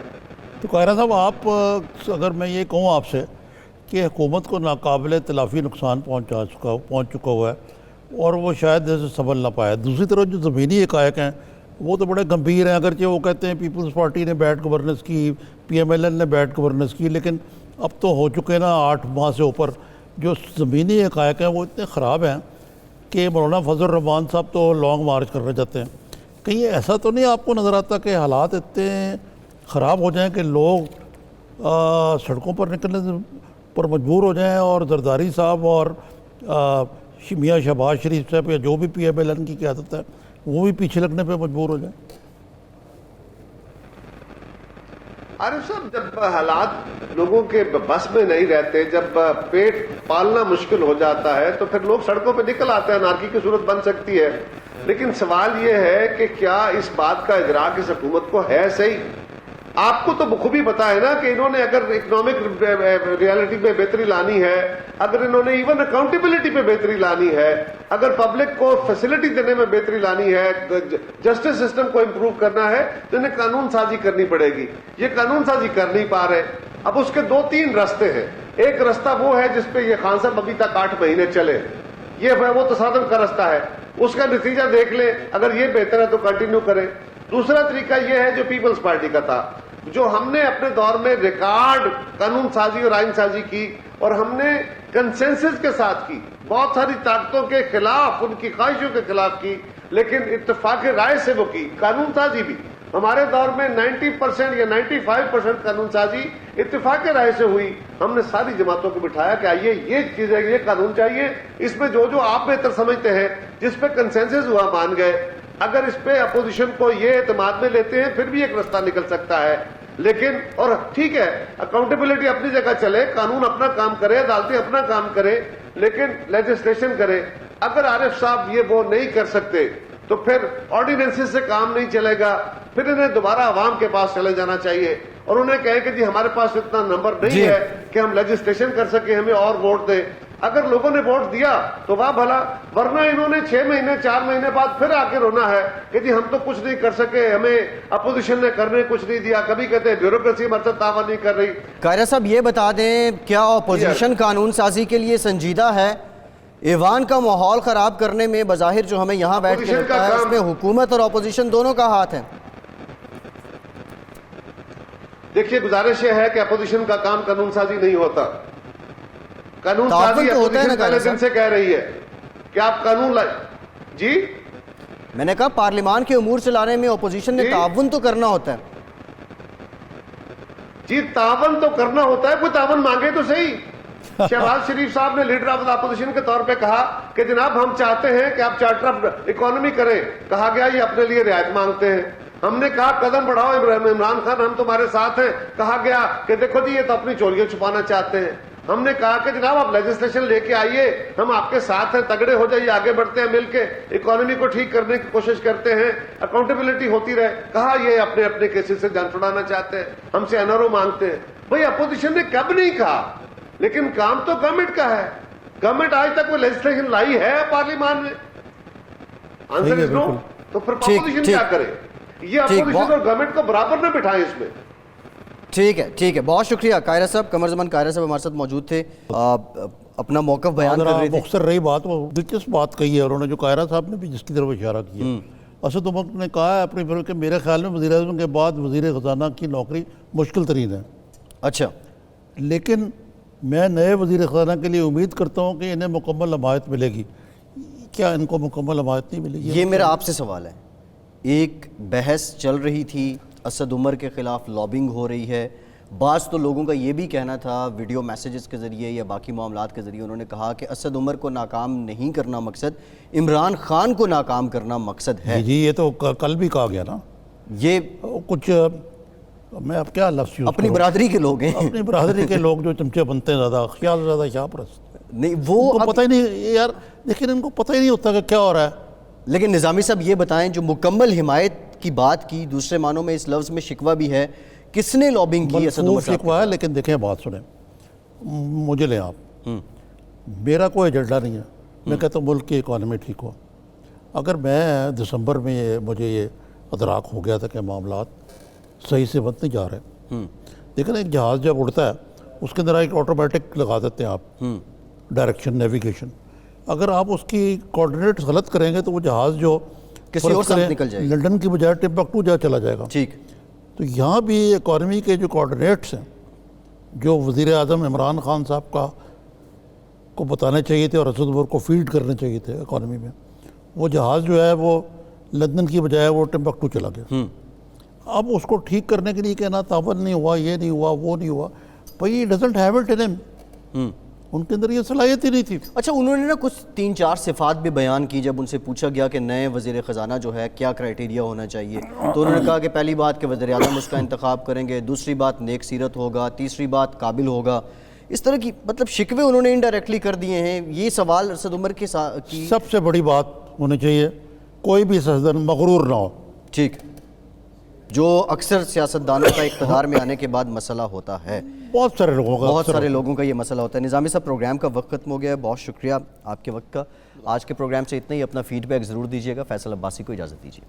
تو قاہرہ صاحب، آپ اگر میں یہ کہوں آپ سے کہ حکومت کو ناقابل تلافی نقصان پہنچ چکا ہوا ہے اور وہ شاید ایسے سنبھل نہ پایا. دوسری طرف جو زمینی حقائق ہیں وہ تو بڑے گمبھیر ہیں، اگرچہ وہ کہتے ہیں پیپلز پارٹی نے بیڈ گورننس کی، پی ایم ایل این نے بیڈ گورننس کی، لیکن اب تو ہو چکے نا 8 ماہ سے اوپر. جو زمینی حقائق ہیں وہ اتنے خراب ہیں کہ مولانا فضل الرحمان صاحب تو لانگ مارچ کرنا چاہتے ہیں. کہیں ایسا تو نہیں آپ کو نظر آتا کہ حالات اتنے خراب ہو جائیں کہ لوگ سڑکوں پر نکلنے پر مجبور ہو جائیں اور زرداری صاحب اور میاں شہباز شریف صاحب یا جو بھی پی ایم ایل این کی قیادت ہے وہ بھی پیچھے لگنے پہ مجبور ہو جائیں؟ عارف صاحب، جب حالات لوگوں کے بس میں نہیں رہتے، جب پیٹ پالنا مشکل ہو جاتا ہے تو پھر لوگ سڑکوں پہ نکل آتے ہیں. انارکی کی صورت بن سکتی ہے، لیکن سوال یہ ہے کہ کیا اس بات کا ادراک اس حکومت کو ہے صحیح؟ آپ کو تو بخوبی پتا ہے نا کہ انہوں نے اگر اکنامک ریالٹی پہ بہتری لانی ہے، اگر انہوں نے ایون اکاؤنٹیبلٹی پہ بہتری لانی ہے، اگر پبلک کو فیسلٹی دینے میں بہتری لانی ہے، جسٹس سسٹم کو امپروو کرنا ہے، تو انہیں قانون سازی کرنی پڑے گی. یہ قانون سازی کر نہیں پا رہے. اب اس کے 2-3 راستے ہیں. ایک راستہ وہ ہے جس پہ یہ خان صاحب ابھی تک 8 مہینے چلے، یہ وہ تصادم کا راستہ ہے. اس کا نتیجہ دیکھ لیں، اگر یہ بہتر ہے تو کنٹینیو کریں. دوسرا طریقہ یہ ہے جو پیپلز پارٹی کا تھا، جو ہم نے اپنے دور میں ریکارڈ قانون سازی اور آئین سازی کی، اور ہم نے کنسنسس کے ساتھ کی، بہت ساری طاقتوں کے خلاف، ان کی خواہشوں کے خلاف کی، لیکن اتفاق رائے سے وہ کی. قانون سازی بھی ہمارے دور میں 90% یا 95% قانون سازی اتفاق رائے سے ہوئی. ہم نے ساری جماعتوں کو بٹھایا کہ آئیے یہ چیز ہے، یہ قانون چاہیے، اس میں جو آپ بہتر سمجھتے ہیں، جس پہ کنسنسس ہوا مان گئے. اگر اس پہ اپوزیشن کو یہ اعتماد میں لیتے ہیں پھر بھی ایک راستہ نکل سکتا ہے. لیکن اور ٹھیک ہے، اکاؤنٹیبلٹی اپنی جگہ چلے، قانون اپنا کام کرے، عدالتیں اپنا کام کرے، لیکن لیجسلیشن کرے. اگر عارف صاحب یہ وہ نہیں کر سکتے تو پھر آرڈیننسز سے کام نہیں چلے گا. پھر انہیں دوبارہ عوام کے پاس چلے جانا چاہیے اور انہیں کہیں کہ جی ہمارے پاس اتنا نمبر نہیں ہے کہ ہم لیجسلیشن کر سکیں، ہمیں اور ووٹ دیں. اگر لوگوں نے ووٹ دیا تو واہ بھلا، ورنہ انہوں نے 6 مہینے 4 مہینے بعد پھر آ کے رونا ہے کہ جی ہم تو کچھ نہیں کر سکے، ہمیں اپوزیشن نے کرنے کچھ نہیں دیا. کبھی کہتے ہیں بیوروکریسی ہمارے ساتھ تعاون نہیں کر رہی. قاہرہ صاحب یہ بتا دیں، کیا اپوزیشن قانون سازی کے لیے سنجیدہ ہے؟ ایوان کا ماحول خراب کرنے میں بظاہر جو ہمیں یہاں بیٹھ کے لگتا ہے اس میں حکومت اور اپوزیشن دونوں کا ہاتھ ہے. دیکھیے، گزارش یہ ہے کہ اپوزیشن کا کام قانون سازی نہیں ہوتا. قانون سازی اپوزیشن پہلے دن سے کہہ رہی ہے کہ آپ قانون لائیں. جی میں نے کہا پارلیمان کے امور چلانے میں اپوزیشن نے تعاون تو کرنا ہوتا ہے. جی تعاون تو کرنا ہوتا ہے، کوئی تعاون مانگے تو صحیح. شہباز شریف صاحب نے لیڈر آف دا اپوزیشن کے طور پہ کہا کہ جناب ہم چاہتے ہیں کہ آپ چارٹر آف اکانومی کریں. کہا گیا یہ اپنے لیے رعایت مانگتے ہیں. ہم نے کہا قدم بڑھاؤ عمران خان، ہم تمہارے ساتھ ہیں. کہا گیا کہ دیکھو جی یہ تو اپنی چوریاں چھپانا چاہتے ہیں. ہم نے کہا کہ جناب آپ لیجسلیشن لے کے آئیے، ہم آپ کے ساتھ ہیں، تگڑے ہو جائیے، آگے بڑھتے ہیں مل کے، اکانومی کو ٹھیک کرنے کی کوشش کرتے ہیں، اکاؤنٹیبلٹی ہوتی رہے. کہا یہ اپنے اپنے کیسز سے جان چھڑانا چاہتے ہیں، ہم سے NRO مانگتے ہیں. بھئی اپوزیشن نے کب نہیں کہا، لیکن کام تو گورنمنٹ کا ہے. گورنمنٹ آج تک وہ لیجسلیشن لائی ہے پارلیمان میں؟ آنسر از نو. تو پھر اپوزیشن کیا کرے؟ یہ اپوزیشن اور گورنمنٹ کو برابر نہ بٹھائیں اس میں. ٹھیک ہے، بہت شکریہ قاہرہ صاحب. قمر زمان قاہرہ صاحب ہمارے ساتھ موجود تھے، اپنا موقف بیان کر رہے تھے. مختصر رہی بات، وہ دلچسپ بات کہی ہے، اور انہوں نے جو قاہرہ صاحب نے بھی جس کی طرف اشارہ کیا. اسد عمر نے کہا ہے اپنی کہ میرے خیال میں وزیر اعظم کے بعد وزیر خزانہ کی نوکری مشکل ترین ہے. اچھا، لیکن میں نئے وزیر خزانہ کے لیے امید کرتا ہوں کہ انہیں مکمل حمایت ملے گی. کیا ان کو مکمل حمایت نہیں ملے گی؟ یہ میرا آپ سے سوال ہے. ایک بحث چل رہی تھی، اسد عمر کے خلاف لابنگ ہو رہی ہے. بعض تو لوگوں کا یہ بھی کہنا تھا ویڈیو میسیجز کے ذریعے یا باقی معاملات کے ذریعے، انہوں نے کہا کہ اسد عمر کو ناکام نہیں کرنا مقصد، عمران خان کو ناکام کرنا مقصد ہے. جی یہ تو کل بھی کہا گیا نا. یہ کچھ میں اب کیا لفظ یوز اپنی برادری کے لوگ ہیں، اپنی برادری کے لوگ جو چمچے بنتے ہیں، زیادہ خیال زیادہ شاہ پرست نہیں، وہ پتہ ہی نہیں یار. لیکن ان کو پتہ ہی نہیں ہوتا کہ کیا ہو رہا ہے. لیکن نظامی صاحب یہ بتائیں جو مکمل حمایت کی بات کی دوسرے معنوں میں اس لفظ میں شکوہ بھی ہے, کس نے لابنگ کی اسد عمر صاحب؟ شکوہ ہے, لیکن دیکھیں بات سنیں, مجھے لیں آپ, میرا کوئی ایجنڈا نہیں ہے, میں کہتا ہوں ملک کی اکانومی ٹھیک ہو. اگر میں دسمبر میں مجھے یہ ادراک ہو گیا تھا کہ معاملات صحیح سے بند نہیں جا رہے, لیکن ایک جہاز جب اڑتا ہے اس کے اندر ایک آٹومیٹک لگا دیتے ہیں آپ, ڈائریکشن نیویگیشن, اگر آپ اس کی کوآرڈینیٹس غلط کریں گے تو وہ جہاز جو کسی اور سمت نکل جائے گا, لنڈن کی بجائے ٹمبکٹو جا چلا جائے گا. ٹھیک. تو یہاں بھی اکانومی کے جو کوآرڈینیٹس ہیں جو وزیر اعظم عمران خان صاحب کو بتانے چاہیے تھے اور اسد عمر کو فیلڈ کرنے چاہیے تھے اکانومی میں, وہ جہاز جو ہے وہ لندن کی بجائے وہ ٹمبکٹو چلا گیا. اب اس کو ٹھیک کرنے کے لیے کہنا تعاون نہیں ہوا, یہ نہیں ہوا, وہ نہیں ہوا, بھائی ڈزنٹ ہیو اٹ ان ہم, ان کے اندر یہ صلاحیت ہی نہیں تھی. اچھا, انہوں نے نا کچھ 3-4 صفات بھی بیان کی جب ان سے پوچھا گیا کہ نئے وزیر خزانہ جو ہے کیا کرائٹیریا ہونا چاہیے, تو انہوں نے کہا کہ پہلی بات کہ وزیر اعظم اس کا انتخاب کریں گے, دوسری بات نیک سیرت ہوگا, تیسری بات قابل ہوگا. اس طرح کی مطلب شکوے انہوں نے انڈائریکٹلی کر دیے ہیں. یہ سوال اسد عمر کے ساتھ سب سے بڑی بات ہونی چاہیے کوئی بھی سیاستدان مغرور نہ ہو. ٹھیک, جو اکثر سیاستدانوں کا اقتدار میں آنے کے بعد مسئلہ ہوتا ہے, بہت سارے لوگوں کا یہ مسئلہ ہوتا ہے. نظامی صاحب, پروگرام کا وقت ختم ہو گیا ہے, بہت شکریہ آپ کے وقت کا. آج کے پروگرام سے اتنا ہی, اپنا فیڈ بیک ضرور دیجیے گا. فیصل عباسی کو اجازت دیجیے.